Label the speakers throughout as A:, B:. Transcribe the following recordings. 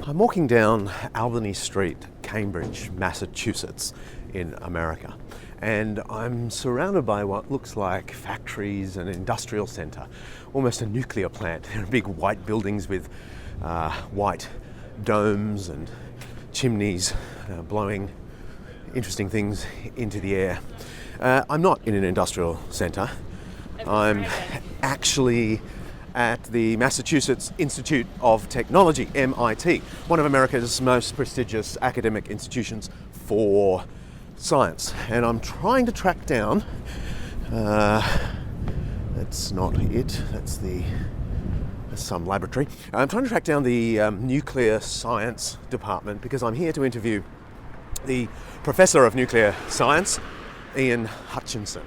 A: I'm walking down Albany Street, Cambridge, Massachusetts, in America, and I'm surrounded by what looks like factories and an industrial centre, almost a nuclear plant. There are big white buildings with white domes and chimneys blowing interesting things into the air. I'm not in an industrial centre. I'm actually at the Massachusetts Institute of Technology, MIT, one of America's most prestigious academic institutions for science. And I'm trying to track down, that's not it, that's some laboratory. I'm trying to track down the nuclear science department because I'm here to interview the professor of nuclear science, Ian Hutchinson.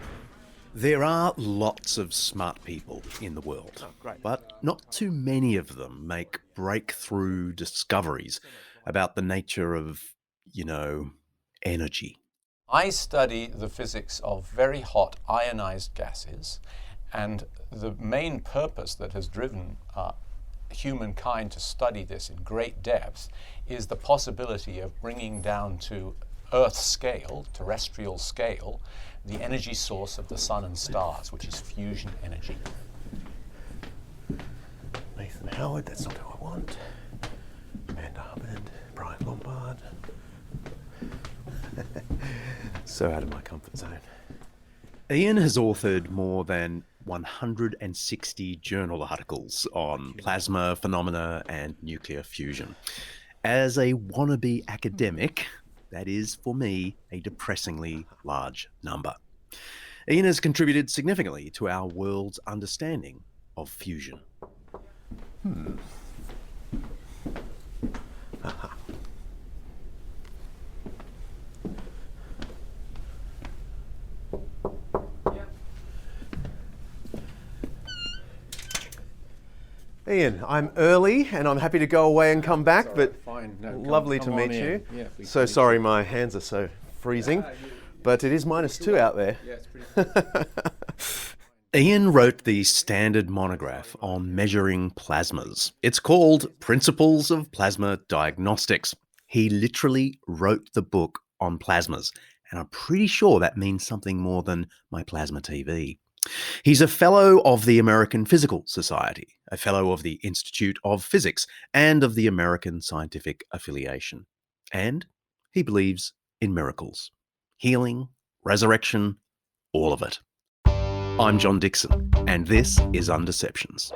B: There are lots of smart people in the world, but not too many of them make breakthrough discoveries about the nature of, energy.
C: I study the physics of very hot ionized gases, and the main purpose that has driven humankind to study this in great depth is the possibility of bringing down to Earth scale, terrestrial scale, the energy source of the sun and stars, which is fusion energy.
A: Nathan Howard, that's not who I want. Amanda Hubbard, Brian Lombard. So out of my comfort zone.
B: Ian has authored more than 160 journal articles on plasma phenomena and nuclear fusion. As a wannabe academic, that is, for me, a depressingly large number. Ian has contributed significantly to our world's understanding of fusion.
A: Ian, I'm early and I'm happy to go away and come back, but
D: fine. No,
A: lovely to
D: come
A: meet
D: on
A: you.
D: in. Yeah,
A: So sorry my hands are so freezing, but it is -2 out there.
D: Yeah, it's pretty
B: Ian wrote the standard monograph on measuring plasmas. It's called Principles of Plasma Diagnostics. He literally wrote the book on plasmas, and I'm pretty sure that means something more than my plasma TV. He's a fellow of the American Physical Society, a fellow of the Institute of Physics, and of the American Scientific Affiliation. And he believes in miracles. Healing, resurrection, all of it. I'm John Dixon, and this is Undeceptions.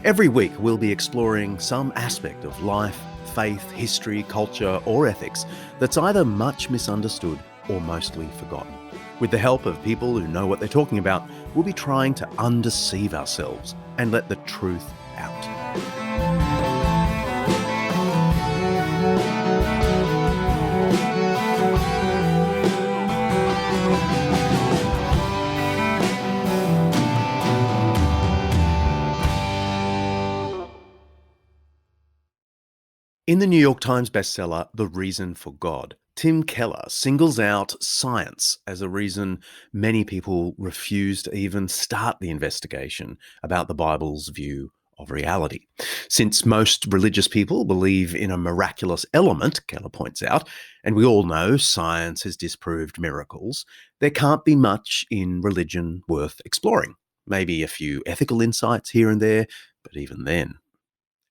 B: Every week we'll be exploring some aspect of life, faith, history, culture, or ethics that's either much misunderstood or mostly forgotten. With the help of people who know what they're talking about, we'll be trying to undeceive ourselves and let the truth out. In the New York Times bestseller, The Reason for God, Tim Keller singles out science as a reason many people refuse to even start the investigation about the Bible's view of reality. Since most religious people believe in a miraculous element, Keller points out, and we all know science has disproved miracles, there can't be much in religion worth exploring. Maybe a few ethical insights here and there, but even then.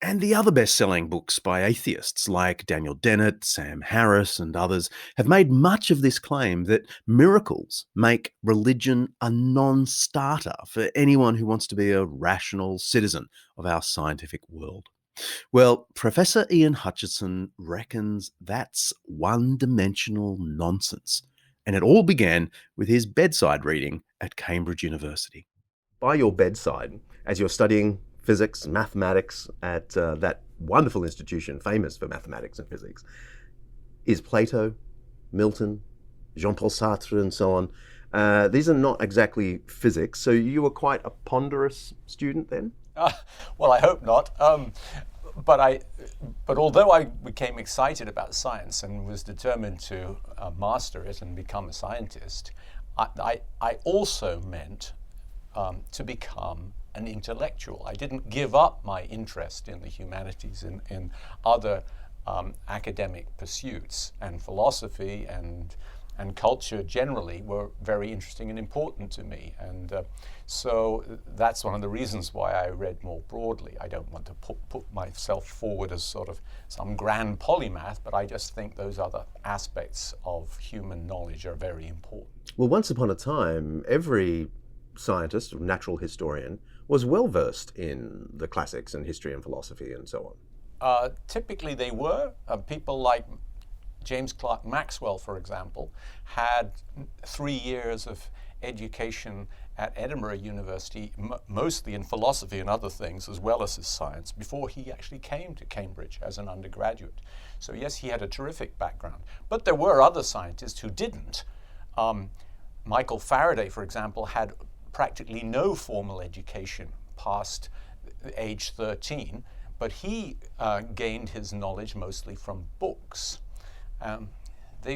B: And the other best-selling books by atheists like Daniel Dennett, Sam Harris, and others have made much of this claim that miracles make religion a non-starter for anyone who wants to be a rational citizen of our scientific world. Well, Professor Ian Hutchinson reckons that's one-dimensional nonsense, and it all began with his bedside reading at Cambridge University.
A: By your bedside, as you're studying physics and mathematics at that wonderful institution famous for mathematics and physics, is Plato, Milton, Jean-Paul Sartre and so on. These are not exactly physics, so you were quite a ponderous student then?
C: Well, I hope not. But although I became excited about science and was determined to master it and become a scientist, I also meant to become an intellectual. I didn't give up my interest in the humanities in other academic pursuits, and philosophy and culture generally were very interesting and important to me. And so that's one of the reasons why I read more broadly. I don't want to put myself forward as sort of some grand polymath, but I just think those other aspects of human knowledge are very important.
A: Well, once upon a time, every scientist or natural historian was well versed in the classics and history and philosophy and so on.
C: Typically they were. People like James Clerk Maxwell, for example, had 3 years of education at Edinburgh University, mostly in philosophy and other things, as well as his science, before he actually came to Cambridge as an undergraduate. So yes, he had a terrific background. But there were other scientists who didn't. Michael Faraday, for example, had practically no formal education past age 13, but he gained his knowledge mostly from books.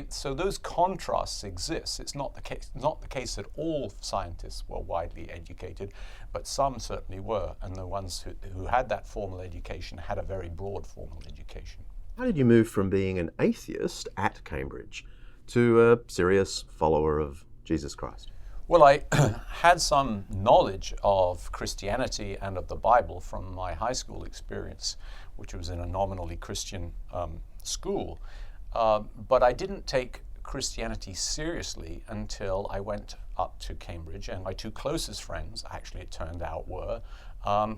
C: So those contrasts exist. It's not the case that all scientists were widely educated, but some certainly were, and the ones who had that formal education had a very broad formal education.
A: How did you move from being an atheist at Cambridge to a serious follower of Jesus Christ?
C: Well, I had some knowledge of Christianity and of the Bible from my high school experience, which was in a nominally Christian school. But I didn't take Christianity seriously until I went up to Cambridge, and my two closest friends, actually it turned out, were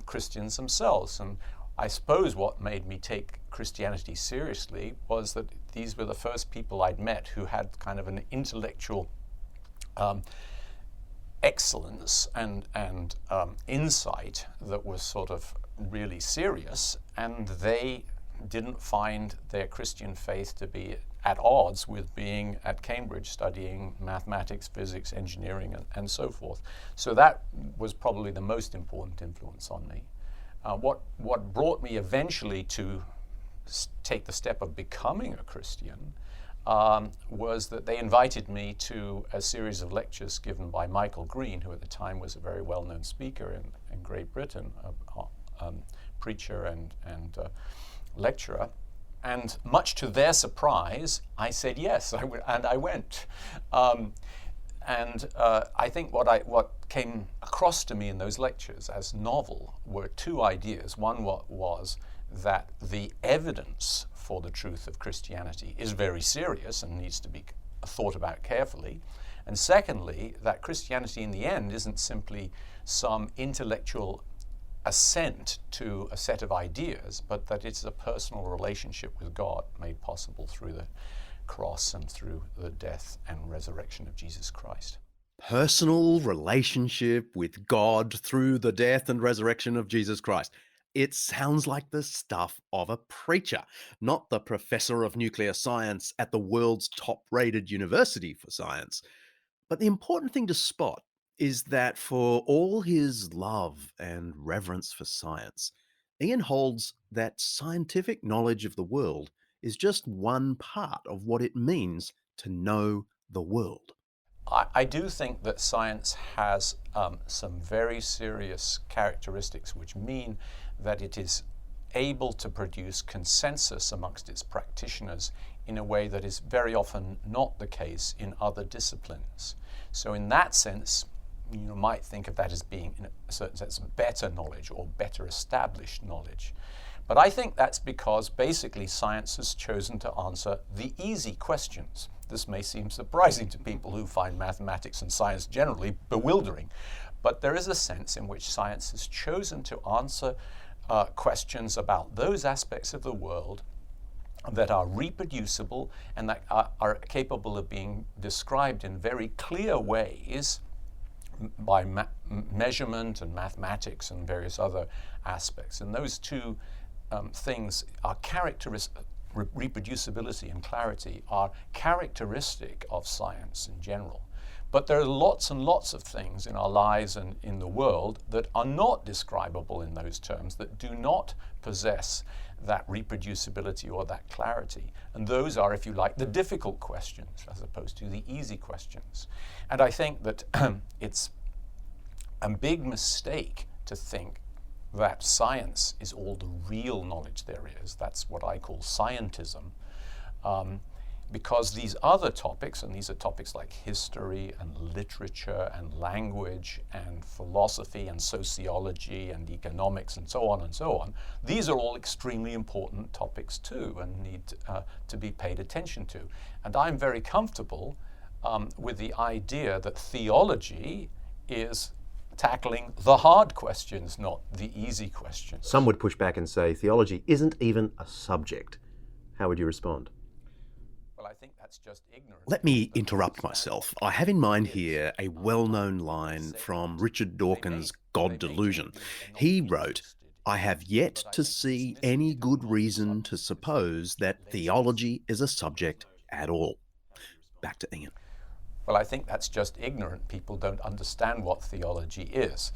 C: Christians themselves. And I suppose what made me take Christianity seriously was that these were the first people I'd met who had kind of an intellectual excellence and insight that was sort of really serious, and they didn't find their Christian faith to be at odds with being at Cambridge studying mathematics, physics, engineering, and so forth. So that was probably the most important influence on me. What brought me eventually to take the step of becoming a Christian was that they invited me to a series of lectures given by Michael Green, who at the time was a very well-known speaker in Great Britain, a preacher and lecturer. And much to their surprise, I said yes, and I went. I think what came across to me in those lectures as novel were two ideas. One was that the evidence for the truth of Christianity is very serious and needs to be thought about carefully. And secondly, that Christianity in the end isn't simply some intellectual assent to a set of ideas, but that it's a personal relationship with God made possible through the cross and through the death and resurrection of Jesus Christ.
B: Personal relationship with God through the death and resurrection of Jesus Christ. It sounds like the stuff of a preacher, not the professor of nuclear science at the world's top-rated university for science. But the important thing to spot is that for all his love and reverence for science, Ian holds that scientific knowledge of the world is just one part of what it means to know the world.
C: I do think that science has some very serious characteristics which mean that it is able to produce consensus amongst its practitioners in a way that is very often not the case in other disciplines. So in that sense, you might think of that as being, in a certain sense, better knowledge or better established knowledge. But I think that's because basically science has chosen to answer the easy questions. This may seem surprising to people who find mathematics and science generally bewildering, but there is a sense in which science has chosen to answer questions about those aspects of the world that are reproducible and that are capable of being described in very clear ways by measurement and mathematics and various other aspects. And those two things are reproducibility and clarity are characteristic of science in general. But there are lots and lots of things in our lives and in the world that are not describable in those terms, that do not possess that reproducibility or that clarity. And those are, if you like, the difficult questions as opposed to the easy questions. And I think that it's a big mistake to think that science is all the real knowledge there is. That's what I call scientism. Because these other topics, and these are topics like history and literature and language and philosophy and sociology and economics and so on, these are all extremely important topics too and need to be paid attention to. And I'm very comfortable with the idea that theology is tackling the hard questions, not the easy questions.
A: Some would push back and say theology isn't even a subject. How would you respond?
C: Well, I think that's just ignorance.
B: Let me interrupt myself. I have in mind here a well-known line from Richard Dawkins' God Delusion. He wrote, "I have yet to see any good reason to suppose that theology is a subject at all." Back to Ian.
C: Well, I think that's just ignorant. People don't understand what theology is.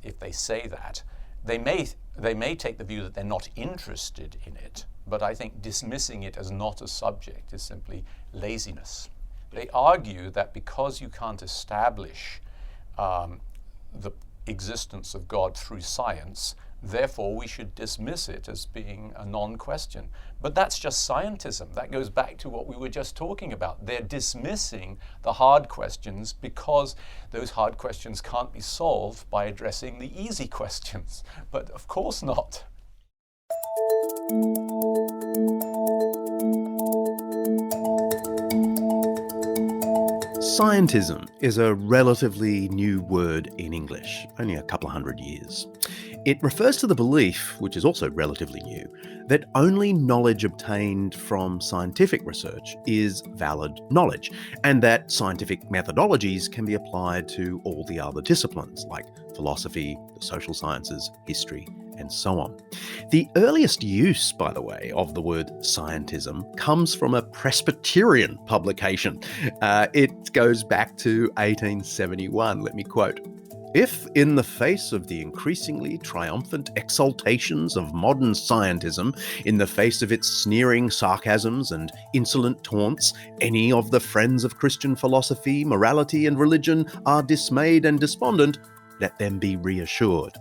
C: If they say that, they may take the view that they're not interested in it, but I think dismissing it as not a subject is simply laziness. They argue that because you can't establish the existence of God through science, therefore we should dismiss it as being a non-question. But that's just scientism. That goes back to what we were just talking about. They're dismissing the hard questions because those hard questions can't be solved by addressing the easy questions. But of course not.
B: Scientism is a relatively new word in English, only a couple of hundred years. It refers to the belief, which is also relatively new, that only knowledge obtained from scientific research is valid knowledge, and that scientific methodologies can be applied to all the other disciplines like philosophy, the social sciences, history, and so on. The earliest use, by the way, of the word scientism comes from a Presbyterian publication. It goes back to 1871. Let me quote. "If, in the face of the increasingly triumphant exaltations of modern scientism, in the face of its sneering sarcasms and insolent taunts, any of the friends of Christian philosophy, morality, and religion are dismayed and despondent, let them be reassured."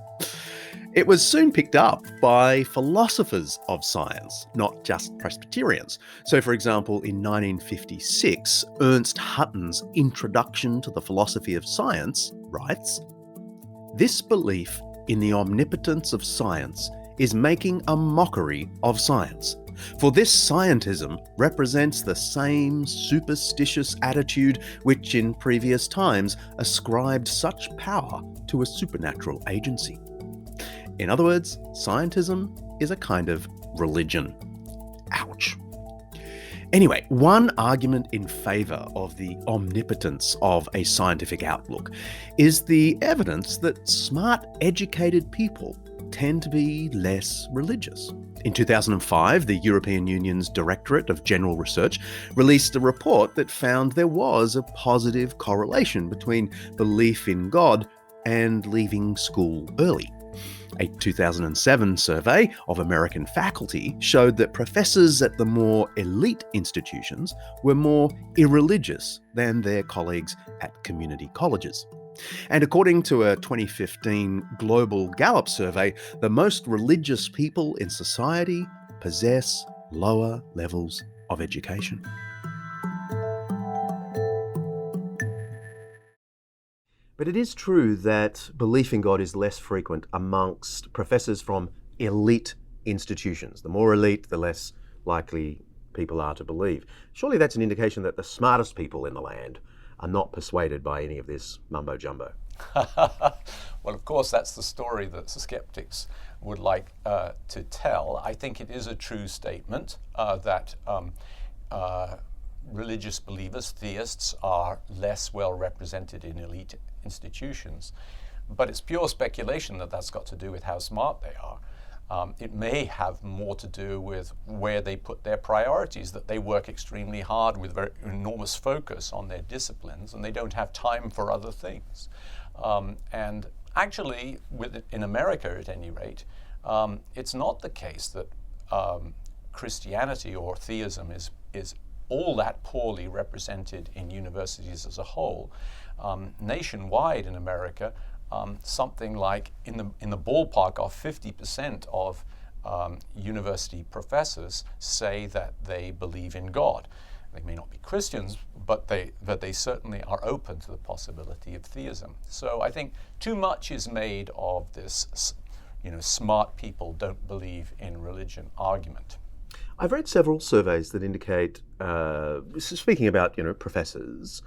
B: It was soon picked up by philosophers of science, not just Presbyterians. So, for example, in 1956, Ernst Hutton's Introduction to the Philosophy of Science writes, "This belief in the omnipotence of science is making a mockery of science. For this scientism represents the same superstitious attitude which in previous times ascribed such power to a supernatural agency." In other words, scientism is a kind of religion. Ouch. Anyway, one argument in favour of the omnipotence of a scientific outlook is the evidence that smart, educated people tend to be less religious. In 2005, the European Union's Directorate of General Research released a report that found there was a positive correlation between belief in God and leaving school early. A 2007 survey of American faculty showed that professors at the more elite institutions were more irreligious than their colleagues at community colleges. And according to a 2015 Global Gallup survey, the most religious people in society possess lower levels of education.
A: But it is true that belief in God is less frequent amongst professors from elite institutions. The more elite, the less likely people are to believe. Surely that's an indication that the smartest people in the land are not persuaded by any of this mumbo-jumbo.
C: Well, of course, that's the story that the skeptics would like to tell. I think it is a true statement that religious believers, theists, are less well represented in elite institutions. But it's pure speculation that that's got to do with how smart they are. It may have more to do with where they put their priorities, that they work extremely hard with very enormous focus on their disciplines and they don't have time for other things. And actually, in America at any rate, it's not the case that Christianity or theism is all that poorly represented in universities as a whole. Nationwide in America, something like in the ballpark of 50% of university professors say that they believe in God. They may not be Christians, but they certainly are open to the possibility of theism. So I think too much is made of this, smart people don't believe in religion argument.
A: I've read several surveys that indicate, speaking about professors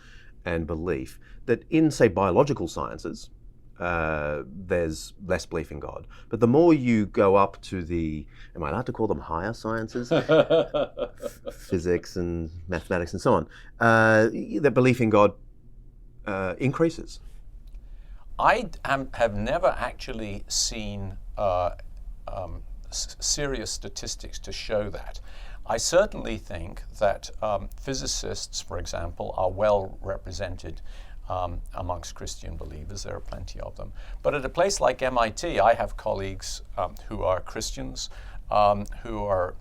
A: and belief, that in, say, biological sciences, there's less belief in God. But the more you go up to the, am I allowed to call them higher sciences? Physics and mathematics and so on, the belief in God increases.
C: I have never actually seen serious statistics to show that. I certainly think that physicists, for example, are well represented amongst Christian believers. There are plenty of them. But at a place like MIT, I have colleagues who are Christians, who are,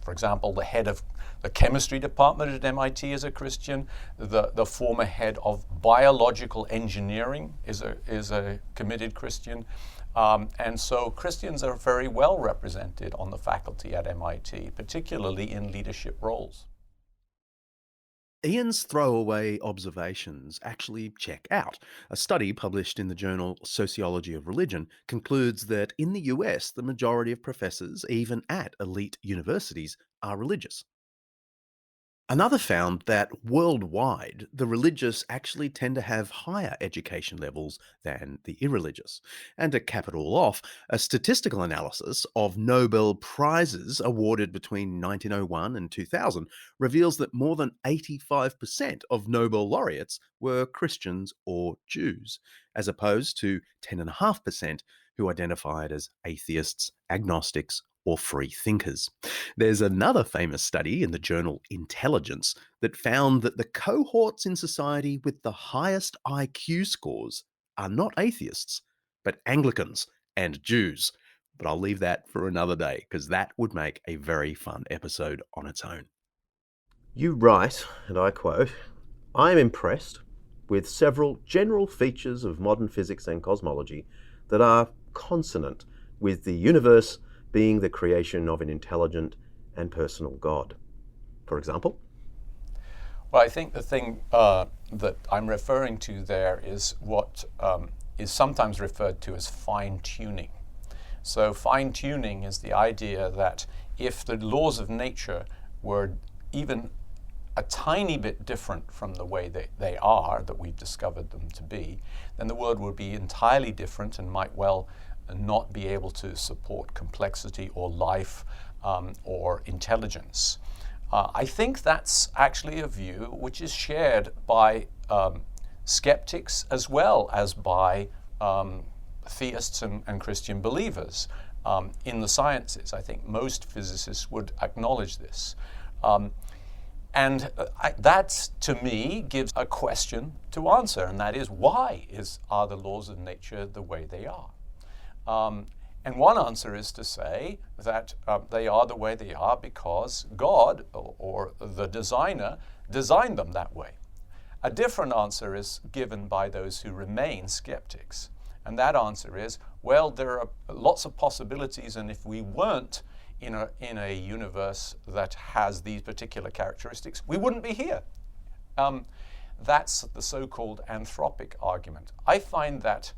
C: for example, the head of the chemistry department at MIT is a Christian. The former head of biological engineering is a committed Christian. And so Christians are very well represented on the faculty at MIT, particularly in leadership roles.
B: Ian's throwaway observations actually check out. A study published in the journal Sociology of Religion concludes that in the US, the majority of professors, even at elite universities, are religious. Another found that worldwide, the religious actually tend to have higher education levels than the irreligious. And to cap it all off, a statistical analysis of Nobel Prizes awarded between 1901 and 2000 reveals that more than 85% of Nobel laureates were Christians or Jews, as opposed to 10.5% who identified as atheists, agnostics, or free thinkers. There's another famous study in the journal Intelligence that found that the cohorts in society with the highest IQ scores are not atheists, but Anglicans and Jews. But I'll leave that for another day, because that would make a very fun episode on its own.
A: You write, and I quote, "I am impressed with several general features of modern physics and cosmology that are consonant with the universe being the creation of an intelligent and personal God." For example?
C: Well, I think the thing that I'm referring to there is what is sometimes referred to as fine-tuning. So fine-tuning is the idea that if the laws of nature were even a tiny bit different from the way they are, that we've discovered them to be, then the world would be entirely different and might well not be able to support complexity or life or intelligence. I think that's actually a view which is shared by skeptics as well as by theists and Christian believers in the sciences. I think most physicists would acknowledge this. And that, to me, gives a question to answer, and that is, why are the laws of nature the way they are? And one answer is to say that they are the way they are because God, or the designer, designed them that way. A different answer is given by those who remain skeptics. And that answer is, well, there are lots of possibilities, and if we weren't in a universe that has these particular characteristics, we wouldn't be here. That's the so-called anthropic argument. I find that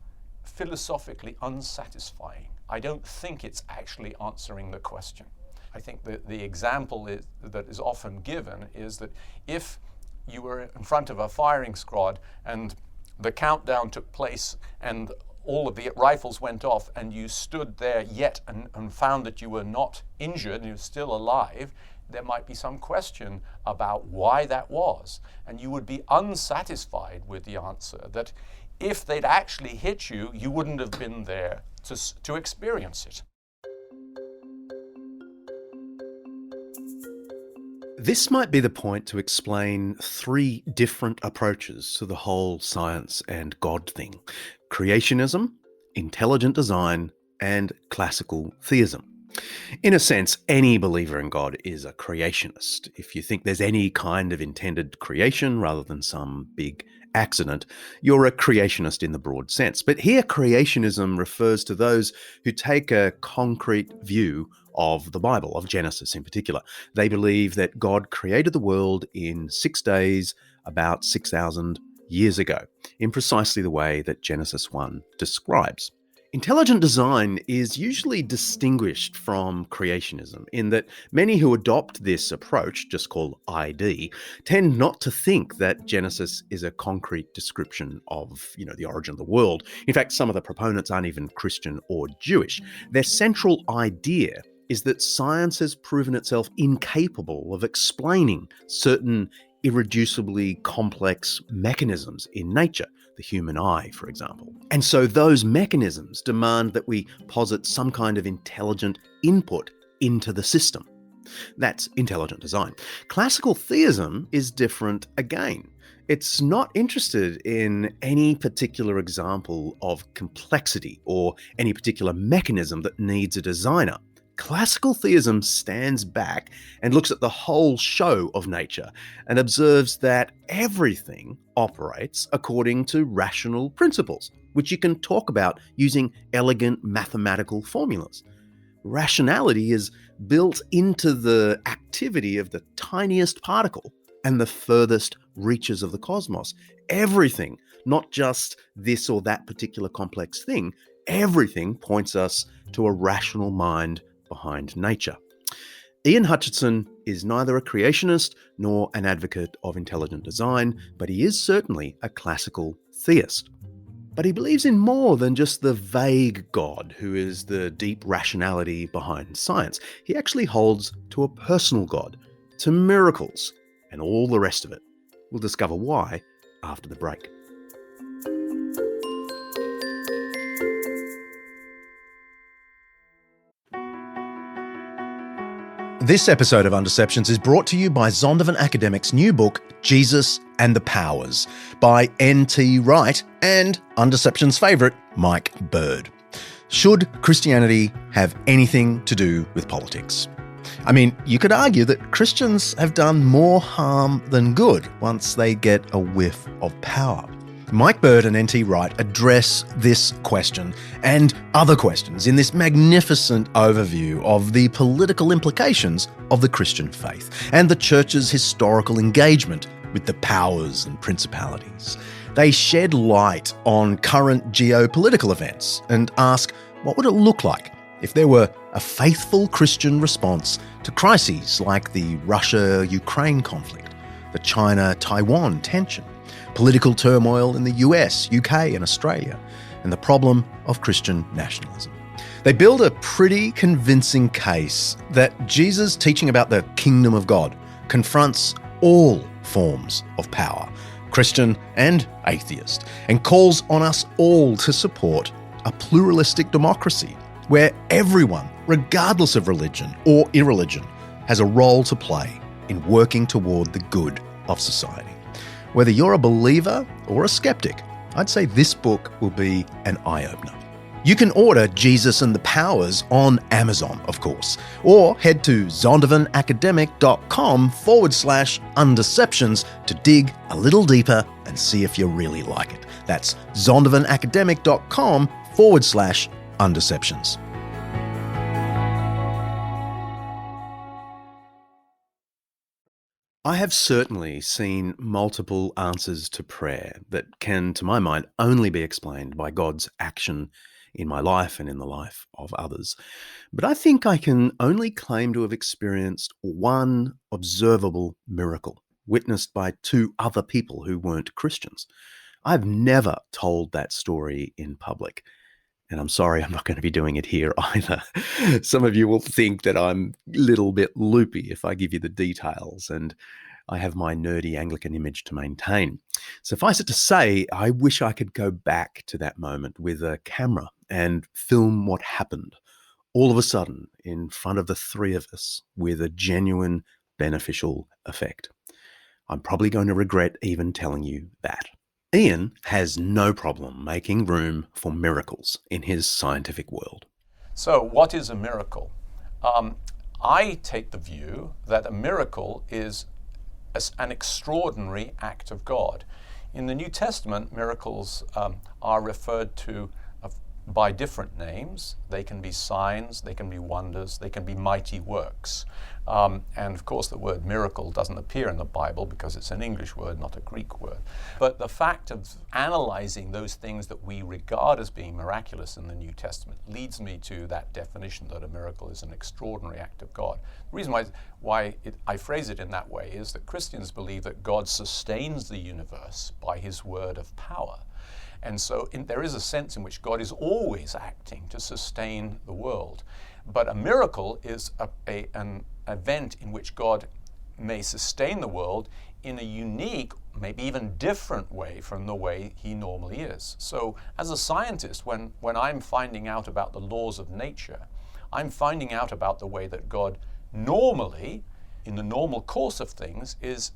C: philosophically unsatisfying. I don't think it's actually answering the question. I think that the example that is often given is that if you were in front of a firing squad and the countdown took place and all of the rifles went off and you stood there yet and found that you were not injured and you were still alive, there might be some question about why that was. And you would be unsatisfied with the answer that if they'd actually hit you, you wouldn't have been there to experience it.
B: This might be the point to explain three different approaches to the whole science and God thing: creationism, intelligent design, and classical theism. In a sense, any believer in God is a creationist. If you think there's any kind of intended creation rather than some big accident, you're a creationist in the broad sense. But here, creationism refers to those who take a concrete view of the Bible, of Genesis in particular. They believe that God created the world in 6 days about 6,000 years ago, in precisely the way that Genesis 1 describes. Intelligent design is usually distinguished from creationism in that many who adopt this approach, just called ID, tend not to think that Genesis is a concrete description of, the origin of the world. In fact, some of the proponents aren't even Christian or Jewish. Their central idea is that science has proven itself incapable of explaining certain irreducibly complex mechanisms in nature, the human eye, for example. And so those mechanisms demand that we posit some kind of intelligent input into the system. That's intelligent design. Classical theism is different again. It's not interested in any particular example of complexity or any particular mechanism that needs a designer. Classical theism stands back and looks at the whole show of nature and observes that everything operates according to rational principles, which you can talk about using elegant mathematical formulas. Rationality is built into the activity of the tiniest particle and the furthest reaches of the cosmos. Everything, not just this or that particular complex thing, everything points us to a rational mind behind nature. Ian Hutchinson is neither a creationist nor an advocate of intelligent design, but he is certainly a classical theist. But he believes in more than just the vague God who is the deep rationality behind science. He actually holds to a personal God, to miracles, and all the rest of it. We'll discover why after the break. This episode of Undeceptions is brought to you by Zondervan Academic's new book, Jesus and the Powers, by N.T. Wright and Undeceptions' favourite, Mike Bird. Should Christianity have anything to do with politics? I mean, you could argue that Christians have done more harm than good once they get a whiff of power. Mike Bird and N.T. Wright address this question and other questions in this magnificent overview of the political implications of the Christian faith and the Church's historical engagement with the powers and principalities. They shed light on current geopolitical events and ask, what would it look like if there were a faithful Christian response to crises like the Russia-Ukraine conflict, the China-Taiwan tension, political turmoil in the US, UK, and Australia, and the problem of Christian nationalism. They build a pretty convincing case that Jesus' teaching about the kingdom of God confronts all forms of power, Christian and atheist, and calls on us all to support a pluralistic democracy where everyone, regardless of religion or irreligion, has a role to play in working toward the good of society. Whether you're a believer or a skeptic, I'd say this book will be an eye-opener. You can order Jesus and the Powers on Amazon, of course, or head to zondervanacademic.com/undeceptions to dig a little deeper and see if you really like it. That's zondervanacademic.com/undeceptions. I have certainly seen multiple answers to prayer that can, to my mind, only be explained by God's action in my life and in the life of others. But I think I can only claim to have experienced one observable miracle, witnessed by two other people who weren't Christians. I've never told that story in public. And I'm sorry, I'm not going to be doing it here either. Some of you will think that I'm a little bit loopy if I give you the details, and I have my nerdy Anglican image to maintain. Suffice it to say, I wish I could go back to that moment with a camera and film what happened all of a sudden in front of the three of us with a genuine beneficial effect. I'm probably going to regret even telling you that. Ian has no problem making room for miracles in his scientific world.
C: So, what is a miracle? I take the view that a miracle is an extraordinary act of God. In the New Testament, miracles are referred to by different names. They can be signs, they can be wonders, they can be mighty works. And of course the word miracle doesn't appear in the Bible because it's an English word, not a Greek word. But the fact of analyzing those things that we regard as being miraculous in the New Testament leads me to that definition that a miracle is an extraordinary act of God. The reason why I phrase it in that way is that Christians believe that God sustains the universe by his word of power. And so there is a sense in which God is always acting to sustain the world. But a miracle is an event in which God may sustain the world in a unique, maybe even different way from the way he normally is. So as a scientist, when I'm finding out about the laws of nature, I'm finding out about the way that God normally, in the normal course of things, is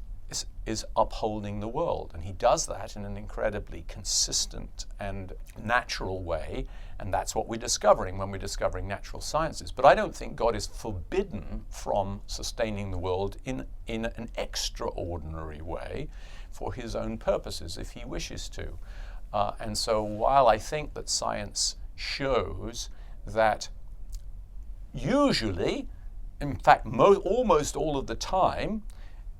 C: upholding the world. And he does that in an incredibly consistent and natural way, and that's what we're discovering when we're discovering natural sciences. But I don't think God is forbidden from sustaining the world in an extraordinary way for his own purposes if he wishes to. And so while I think that science shows that usually, in fact almost all of the time,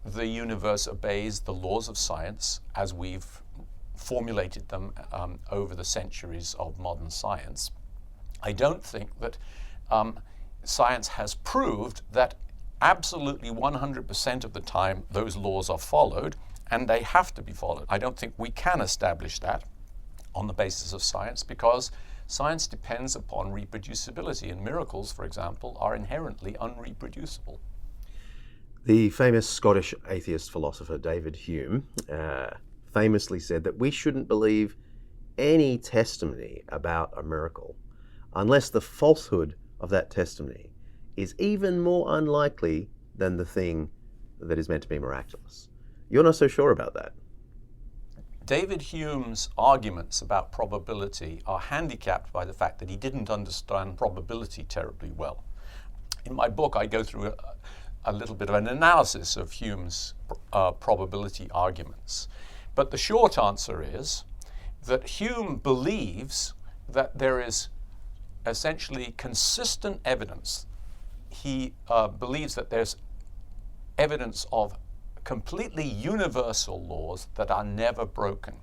C: the universe obeys the laws of science as we've formulated them over the centuries of modern science, I don't think that science has proved that absolutely 100% of the time those laws are followed, and they have to be followed. I don't think we can establish that on the basis of science, because science depends upon reproducibility, and miracles, for example, are inherently unreproducible.
A: The famous Scottish atheist philosopher David Hume famously said that we shouldn't believe any testimony about a miracle unless the falsehood of that testimony is even more unlikely than the thing that is meant to be miraculous. You're not so sure about that.
C: David Hume's arguments about probability are handicapped by the fact that he didn't understand probability terribly well. In my book, I go through a little bit of an analysis of Hume's probability arguments. But the short answer is that Hume believes that there is essentially consistent evidence. He believes that there's evidence of completely universal laws that are never broken.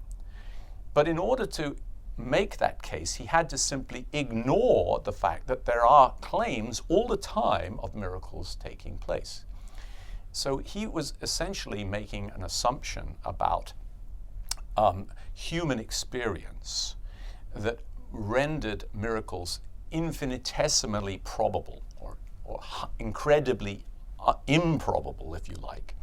C: But in order to make that case, he had to simply ignore the fact that there are claims all the time of miracles taking place. So he was essentially making an assumption about human experience that rendered miracles infinitesimally probable, or incredibly improbable, if you like.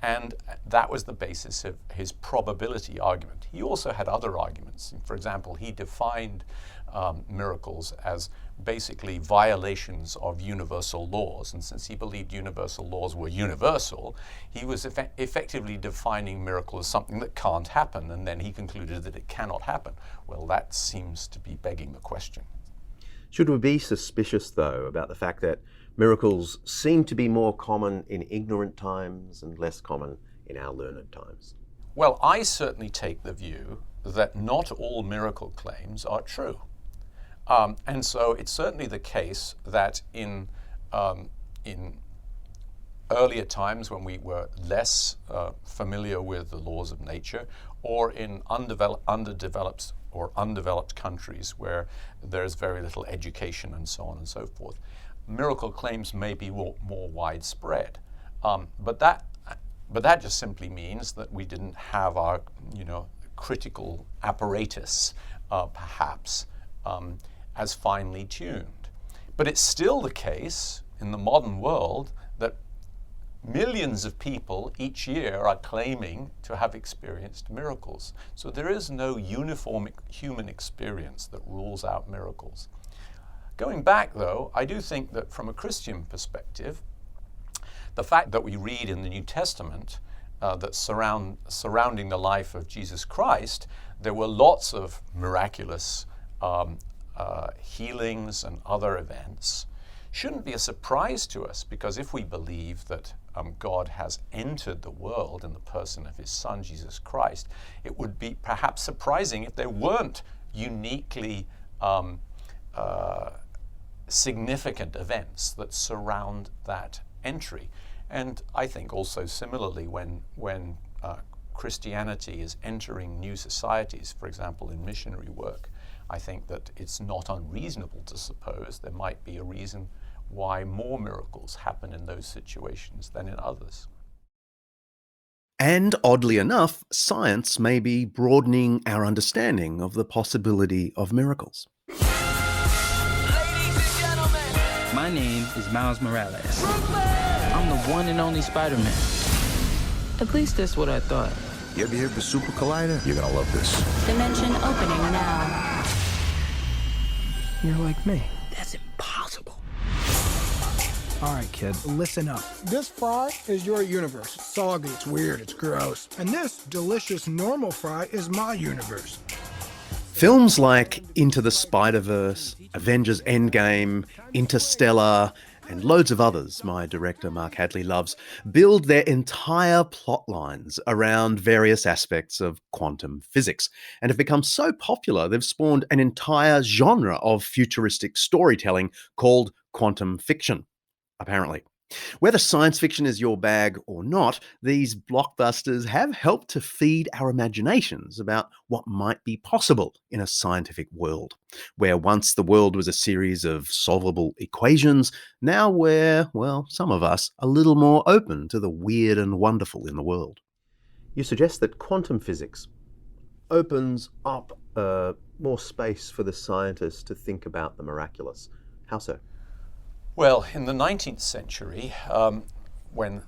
C: And that was the basis of his probability argument. He also had other arguments. For example, he defined miracles as basically violations of universal laws. And since he believed universal laws were universal, he was effectively defining miracle as something that can't happen. And then he concluded that it cannot happen. Well, that seems to be begging the question.
A: Should we be suspicious, though, about the fact that miracles seem to be more common in ignorant times and less common in our learned times?
C: Well, I certainly take the view that not all miracle claims are true. And so it's certainly the case that in earlier times when we were less familiar with the laws of nature, or in underdeveloped or undeveloped countries where there's very little education and so on and so forth, miracle claims may be more widespread. But that just simply means that we didn't have our critical apparatus perhaps as finely tuned. But it's still the case in the modern world that millions of people each year are claiming to have experienced miracles. So there is no uniform human experience that rules out miracles. Going back, though, I do think that from a Christian perspective, The fact that we read in the New Testament that surrounding the life of Jesus Christ, there were lots of miraculous healings and other events, shouldn't be a surprise to us, because if we believe that God has entered the world in the person of his Son, Jesus Christ, it would be perhaps surprising if there weren't uniquely significant events that surround that entry. And I think also similarly when Christianity is entering new societies, for example in missionary work, I think that it's not unreasonable to suppose there might be a reason why more miracles happen in those situations than in others.
B: And oddly enough, science may be broadening our understanding of the possibility of miracles.
D: My name is Miles Morales. I'm the one and only Spider-Man. At least that's what I thought.
E: You ever hear of the Super Collider? You're gonna love this.
F: Dimension opening now.
D: You're like me. That's impossible.
G: All right, kid, listen up. This fry is your universe. It's soggy, it's weird, it's gross. And this delicious normal fry is my universe.
B: Films like Into the Spider-Verse, Avengers Endgame, Interstellar, and loads of others my director Mark Hadley loves build their entire plot lines around various aspects of quantum physics and have become so popular they've spawned an entire genre of futuristic storytelling called quantum fiction, apparently. Whether science fiction is your bag or not, these blockbusters have helped to feed our imaginations about what might be possible in a scientific world, where once the world was a series of solvable equations, now we're, well, some of us, a little more open to the weird and wonderful in the world.
A: You suggest that quantum physics opens up more space for the scientists to think about the miraculous. How so?
C: Well, in the 19th century, when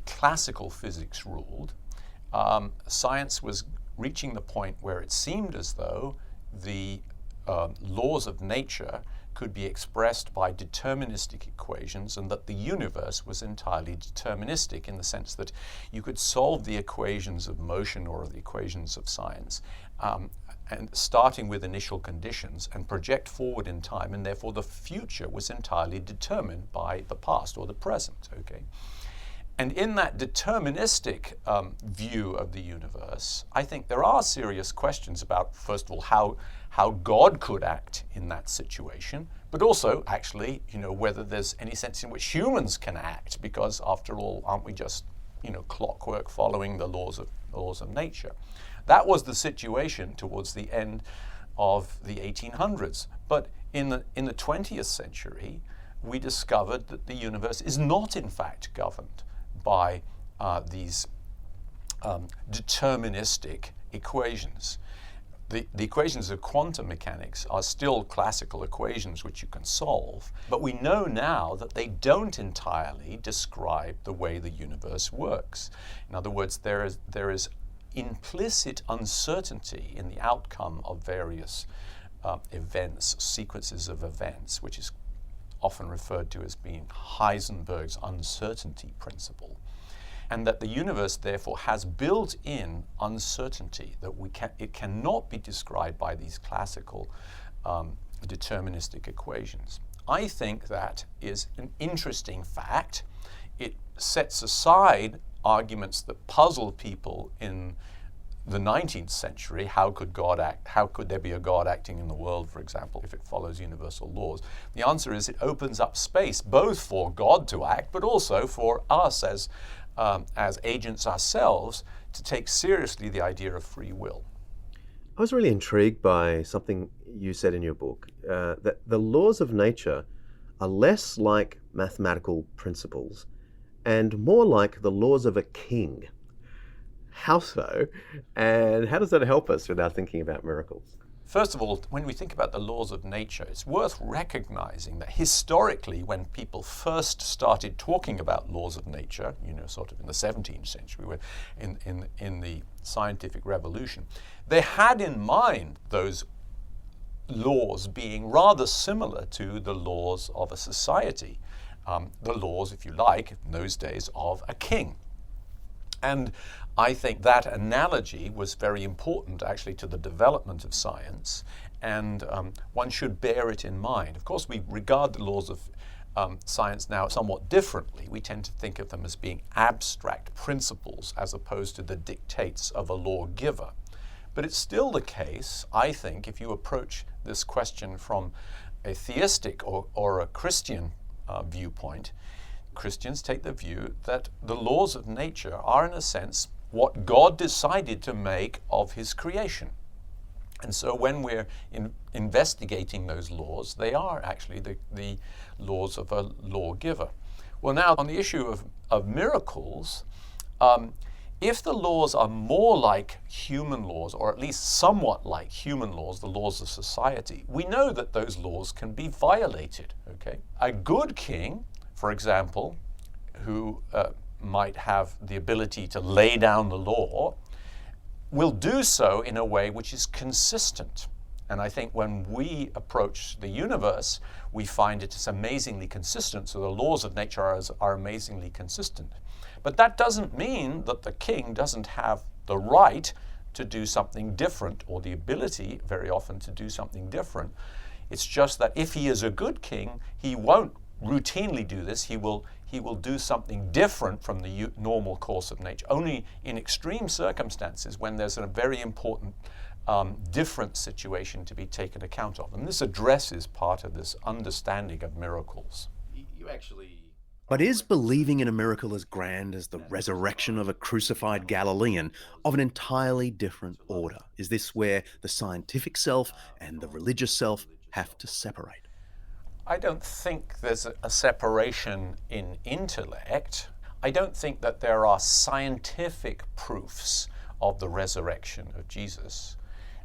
C: classical physics ruled, science was reaching the point where it seemed as though the laws of nature could be expressed by deterministic equations, and that the universe was entirely deterministic in the sense that you could solve the equations of motion or the equations of science and starting with initial conditions and project forward in time, and therefore the future was entirely determined by the past or the present, okay? And in that deterministic view of the universe, I think there are serious questions about, first of all, how God could act in that situation, but also actually, whether there's any sense in which humans can act, because after all, aren't we just, clockwork following the laws of nature? That was the situation towards the end of the 1800s. But in the 20th century, we discovered that the universe is not in fact governed by these deterministic equations. The equations of quantum mechanics are still classical equations which you can solve, but we know now that they don't entirely describe the way the universe works. In other words, there is implicit uncertainty in the outcome of various events, sequences of events, which is often referred to as being Heisenberg's uncertainty principle, and that the universe therefore has built-in uncertainty, that it cannot be described by these classical deterministic equations. I think that is an interesting fact. It sets aside arguments that puzzle people in the 19th century. How could God act? How could there be a God acting in the world, for example, if it follows universal laws? The answer is it opens up space both for God to act, but also for us as agents ourselves to take seriously the idea of free will.
A: I was really intrigued by something you said in your book, that the laws of nature are less like mathematical principles and more like the laws of a king. How so? And how does that help us with our thinking about miracles?
C: First of all, when we think about the laws of nature, it's worth recognizing that historically, when people first started talking about laws of nature, sort of in the 17th century, in the scientific revolution, they had in mind those laws being rather similar to the laws of a society. the laws, if you like, in those days of a king. And I think that analogy was very important actually to the development of science, and one should bear it in mind. Of course, we regard the laws of science now somewhat differently. We tend to think of them as being abstract principles as opposed to the dictates of a lawgiver. But it's still the case, I think, if you approach this question from a theistic or a Christian viewpoint. Christians take the view that the laws of nature are, in a sense, what God decided to make of his creation. And so when we're investigating those laws, they are actually the laws of a lawgiver. Well, now, on the issue of miracles, if the laws are more like human laws, or at least somewhat like human laws, the laws of society, we know that those laws can be violated. Okay? A good king, for example, who might have the ability to lay down the law, will do so in a way which is consistent. And I think when we approach the universe, we find it is amazingly consistent. So the laws of nature are amazingly consistent. But that doesn't mean that the king doesn't have the right to do something different, or the ability very often to do something different. It's just that if he is a good king, he won't routinely do this. He will do something different from the normal course of nature. Only in extreme circumstances, when there's a very important different situation to be taken account of. And this addresses part of this understanding of miracles.
B: But is believing in a miracle as grand as the resurrection of a crucified Galilean of an entirely different order? Is this where the scientific self and the religious self have to separate?
C: I don't think there's a separation in intellect. I don't think that there are scientific proofs of the resurrection of Jesus.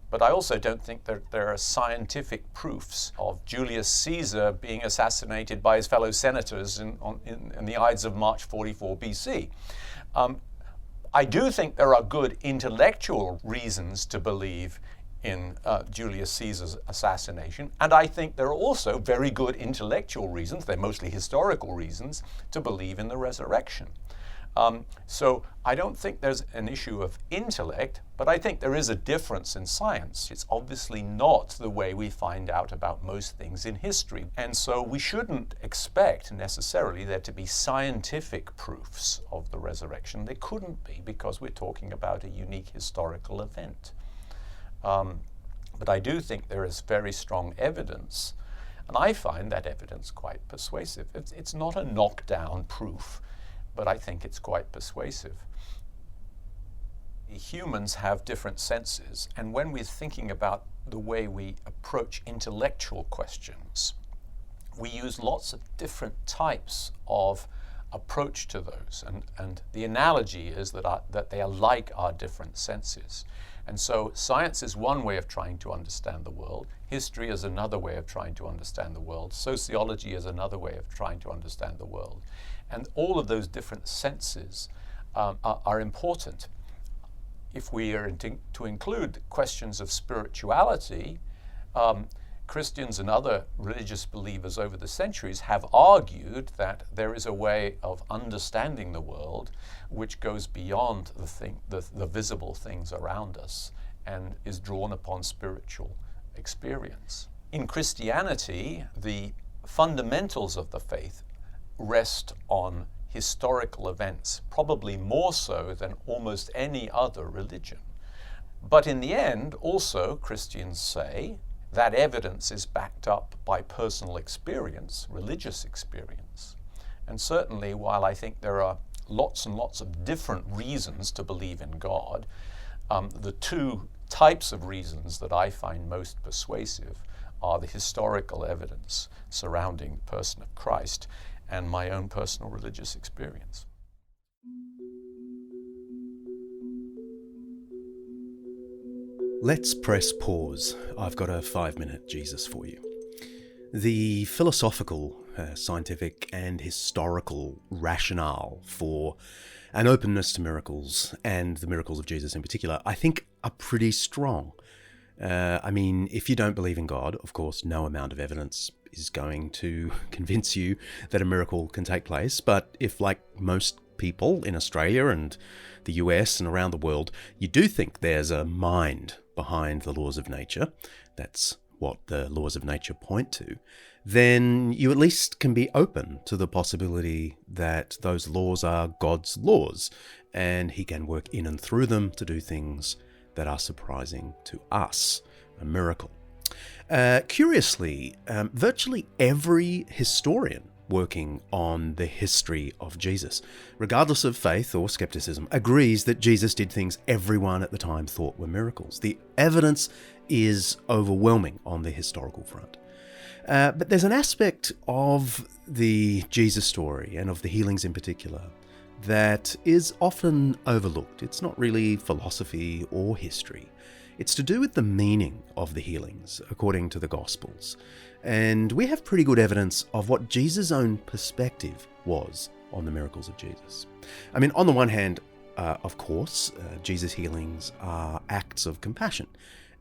C: But I also don't think that there are scientific proofs of Julius Caesar being assassinated by his fellow senators in the Ides of March 44 BC. I do think there are good intellectual reasons to believe in Julius Caesar's assassination, and I think there are also very good intellectual reasons, they're mostly historical reasons, to believe in the resurrection. So I don't think there's an issue of intellect, but I think there is a difference in science. It's obviously not the way we find out about most things in history. And so we shouldn't expect necessarily there to be scientific proofs of the resurrection. They couldn't be, because we're talking about a unique historical event. But I do think there is very strong evidence, and I find that evidence quite persuasive. It's not a knockdown proof, but I think it's quite persuasive. Humans have different senses, and when we're thinking about the way we approach intellectual questions, we use lots of different types of approach to those, and the analogy is that they are like our different senses. And so science is one way of trying to understand the world, history is another way of trying to understand the world, sociology is another way of trying to understand the world. And all of those different senses are important. If we are to include questions of spirituality, Christians and other religious believers over the centuries have argued that there is a way of understanding the world which goes beyond the visible things around us and is drawn upon spiritual experience. In Christianity, the fundamentals of the faith rest on historical events, probably more so than almost any other religion. But in the end, also, Christians say that evidence is backed up by personal experience, religious experience. And certainly, while I think there are lots and lots of different reasons to believe in God, the two types of reasons that I find most persuasive are the historical evidence surrounding the person of Christ and my own personal religious experience.
B: Let's press pause. I've got a 5-minute Jesus for you. The philosophical, scientific and historical rationale for an openness to miracles, and the miracles of Jesus in particular, I think are pretty strong. I mean, if you don't believe in God, of course, no amount of evidence is going to convince you that a miracle can take place. But if, like most people in Australia and the US and around the world, you do think there's a mind behind the laws of nature, that's what the laws of nature point to, then you at least can be open to the possibility that those laws are God's laws, and he can work in and through them to do things that are surprising to us, a miracle. Curiously, virtually every historian working on the history of Jesus, regardless of faith or skepticism, agrees that Jesus did things everyone at the time thought were miracles. The evidence is overwhelming on the historical front. But there's an aspect of the Jesus story, and of the healings in particular, that is often overlooked. It's not really philosophy or history. It's to do with the meaning of the healings, according to the Gospels. And we have pretty good evidence of what Jesus' own perspective was on the miracles of Jesus. I mean, on the one hand, of course, Jesus' healings are acts of compassion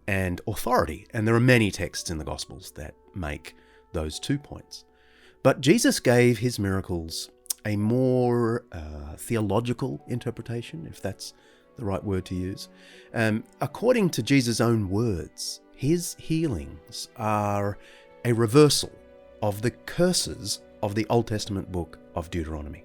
B: and authority, and there are many texts in the Gospels that make those 2 points. But Jesus gave his miracles a more theological interpretation, if that's the right word to use. According to Jesus' own words, his healings are a reversal of the curses of the Old Testament book of Deuteronomy.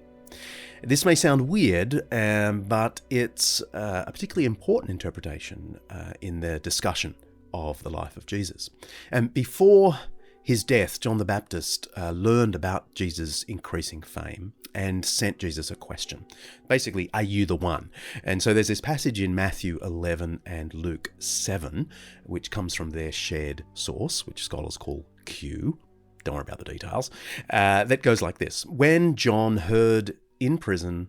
B: This may sound weird, but it's a particularly important interpretation in the discussion of the life of Jesus. Before his death, John the Baptist learned about Jesus' increasing fame and sent Jesus a question. Basically, are you the one? And so there's this passage in Matthew 11 and Luke 7, which comes from their shared source, which scholars call Q. Don't worry about the details. That goes like this. When John heard in prison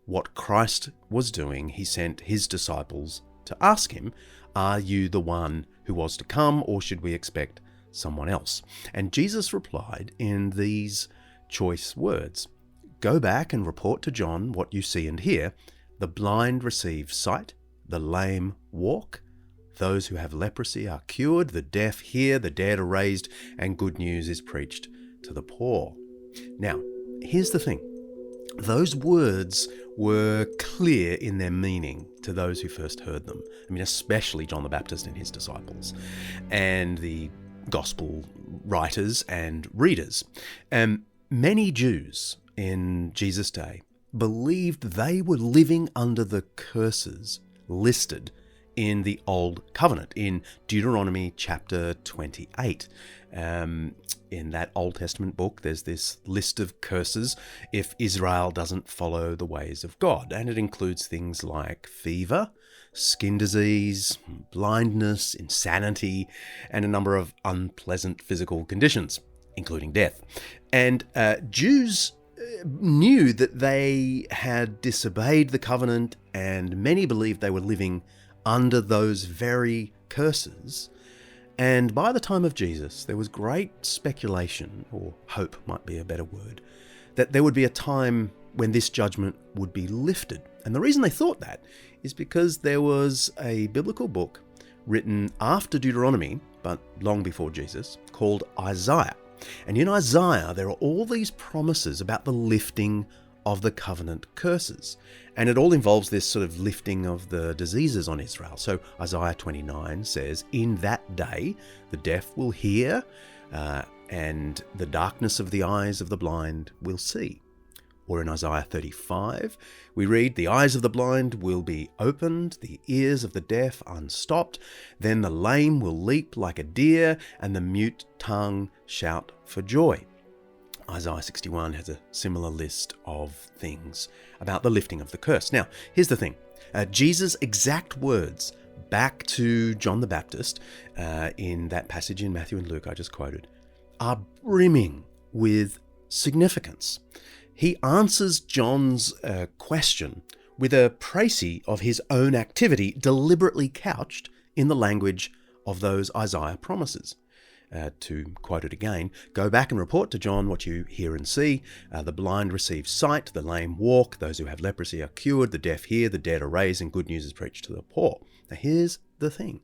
B: what Christ was doing, he sent his disciples to ask him, are you the one who was to come, or should we expect someone else? And Jesus replied in these choice words, go back and report to John what you see and hear. The blind receive sight, the lame walk, those who have leprosy are cured, the deaf hear, the dead are raised, and good news is preached to the poor. Now, here's the thing. Those words were clear in their meaning to those who first heard them. I mean, especially John the Baptist and his disciples, and the gospel writers and readers. Many Jews in Jesus' day believed they were living under the curses listed in the Old Covenant, in Deuteronomy chapter 28. In that Old Testament book, there's this list of curses if Israel doesn't follow the ways of God. And it includes things like fever, skin disease, blindness, insanity, and a number of unpleasant physical conditions, including death. And Jews knew that they had disobeyed the covenant, and many believed they were living under those very curses. And by the time of Jesus, there was great speculation, or hope might be a better word, that there would be a time when this judgment would be lifted. And the reason they thought that is because there was a biblical book written after Deuteronomy, but long before Jesus, called Isaiah. And in Isaiah, there are all these promises about the lifting of the covenant curses. And it all involves this sort of lifting of the diseases on Israel. So Isaiah 29 says, in that day, the deaf will hear, and the darkness of the eyes of the blind will see. Or in Isaiah 35, we read, the eyes of the blind will be opened, the ears of the deaf unstopped. Then the lame will leap like a deer, and the mute tongue shout for joy. Isaiah 61 has a similar list of things about the lifting of the curse. Now, here's the thing. Jesus' exact words back to John the Baptist in that passage in Matthew and Luke I just quoted are brimming with significance. He answers John's question with a précis of his own activity, deliberately couched in the language of those Isaiah promises. To quote it again, go back and report to John what you hear and see. The blind receive sight, the lame walk, those who have leprosy are cured, the deaf hear, the dead are raised, and good news is preached to the poor. Now here's the thing.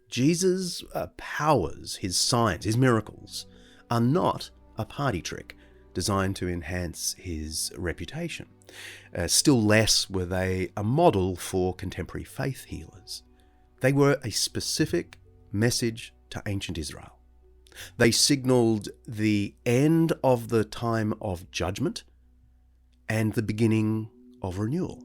B: Jesus' powers, his signs, his miracles, are not a party trick designed to enhance his reputation. Still less were they a model for contemporary faith healers. They were a specific message to ancient Israel. They signaled the end of the time of judgment and the beginning of renewal.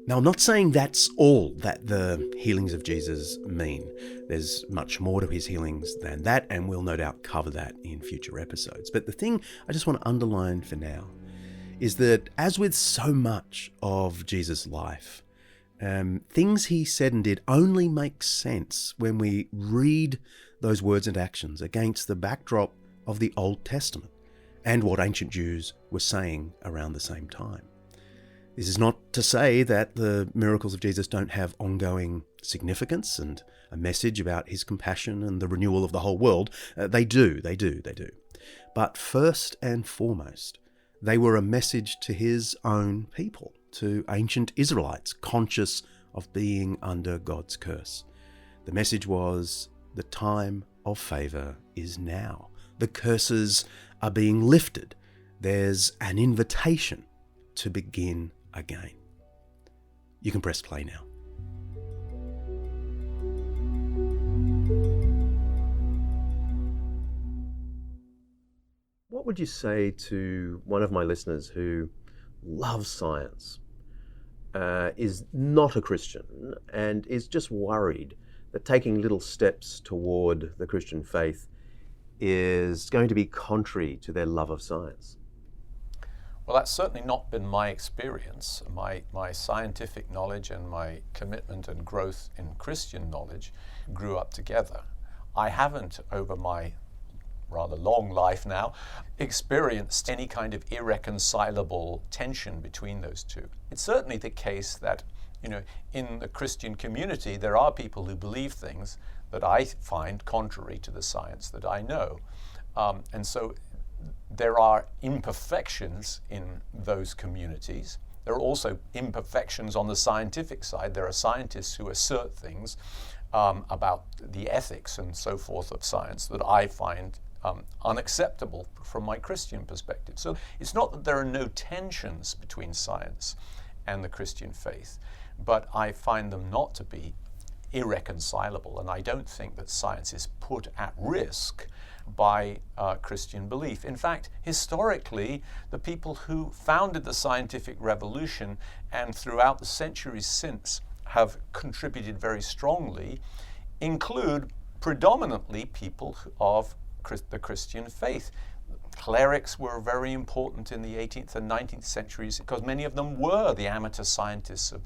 B: Now, I'm not saying that's all that the healings of Jesus mean. There's much more to his healings than that, and we'll no doubt cover that in future episodes. But the thing I just want to underline for now is that, as with so much of Jesus' life, things he said and did only make sense when we read those words and actions against the backdrop of the Old Testament and what ancient Jews were saying around the same time. This is not to say that the miracles of Jesus don't have ongoing significance and a message about his compassion and the renewal of the whole world. They do. But first and foremost, they were a message to his own people, to ancient Israelites conscious of being under God's curse. The message was, the time of favor is now. The curses are being lifted. There's an invitation to begin again. You can press play now.
A: What would you say to one of my listeners who loves science, is not a Christian, and is just worried that taking little steps toward the Christian faith is going to be contrary to their love of science?
C: Well, that's certainly not been my experience. My scientific knowledge and my commitment and growth in Christian knowledge grew up together. I haven't, over my rather long life now, experienced any kind of irreconcilable tension between those two. It's certainly the case that, in the Christian community, there are people who believe things that I find contrary to the science that I know. And so there are imperfections in those communities. There are also imperfections on the scientific side. There are scientists who assert things about the ethics and so forth of science that I find unacceptable from my Christian perspective. So it's not that there are no tensions between science and the Christian faith, but I find them not to be irreconcilable, and I don't think that science is put at risk by Christian belief. In fact, historically, the people who founded the scientific revolution and throughout the centuries since have contributed very strongly include predominantly people of the Christian faith. Clerics were very important in the 18th and 19th centuries because many of them were the amateur scientists of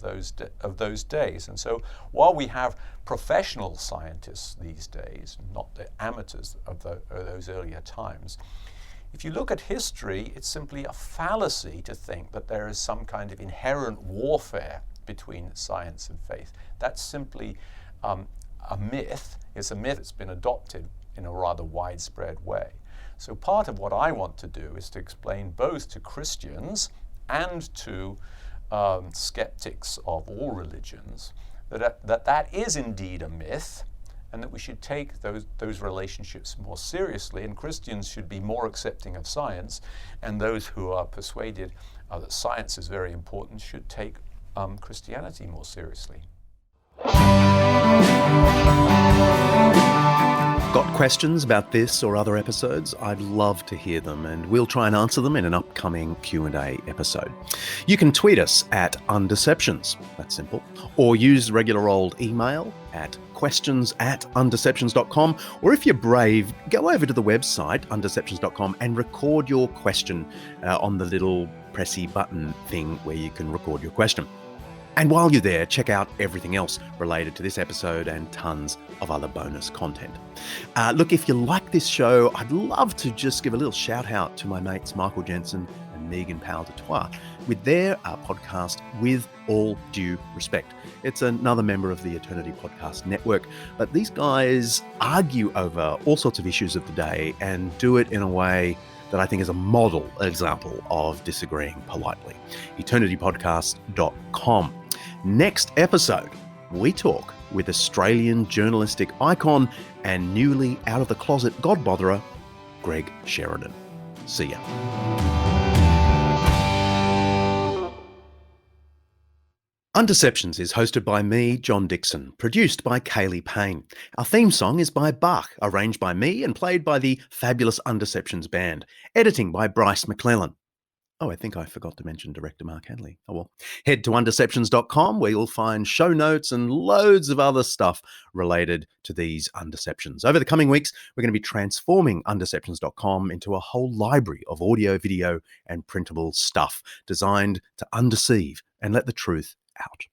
C: those days. And so while we have professional scientists these days, not the amateurs of those earlier times, if you look at history, it's simply a fallacy to think that there is some kind of inherent warfare between science and faith. That's simply a myth. It's a myth that's been adopted in a rather widespread way. So part of what I want to do is to explain both to Christians and to skeptics of all religions that is indeed a myth, and that we should take those relationships more seriously, and Christians should be more accepting of science, and those who are persuaded that science is very important should take Christianity more seriously.
B: Got questions about this or other episodes? I'd love to hear them, and we'll try and answer them in an upcoming Q&A episode. You can tweet us at Undeceptions, that's simple, or use regular old email at questions@undeceptions.com, or if you're brave, go over to the website undeceptions.com and record your question on the little pressy button thing where you can record your question. And while you're there, check out everything else related to this episode and tons of other bonus content. Look, if you like this show, I'd love to just give a little shout out to my mates Michael Jensen and Megan Powell-Dutoit with their podcast, With All Due Respect. It's another member of the Eternity Podcast Network, but these guys argue over all sorts of issues of the day and do it in a way that I think is a model example of disagreeing politely. eternitypodcast.com. Next episode, we talk with Australian journalistic icon and newly out of the closet God botherer, Greg Sheridan. See ya. Undeceptions is hosted by me, John Dixon, produced by Kaylee Payne. Our theme song is by Bach, arranged by me and played by the fabulous Undeceptions band. Editing by Bryce McClellan. Oh, I think I forgot to mention director Mark Hanley. Oh well. Head to undeceptions.com where you'll find show notes and loads of other stuff related to these undeceptions. Over the coming weeks, we're going to be transforming undeceptions.com into a whole library of audio, video, and printable stuff designed to undeceive and let the truth out.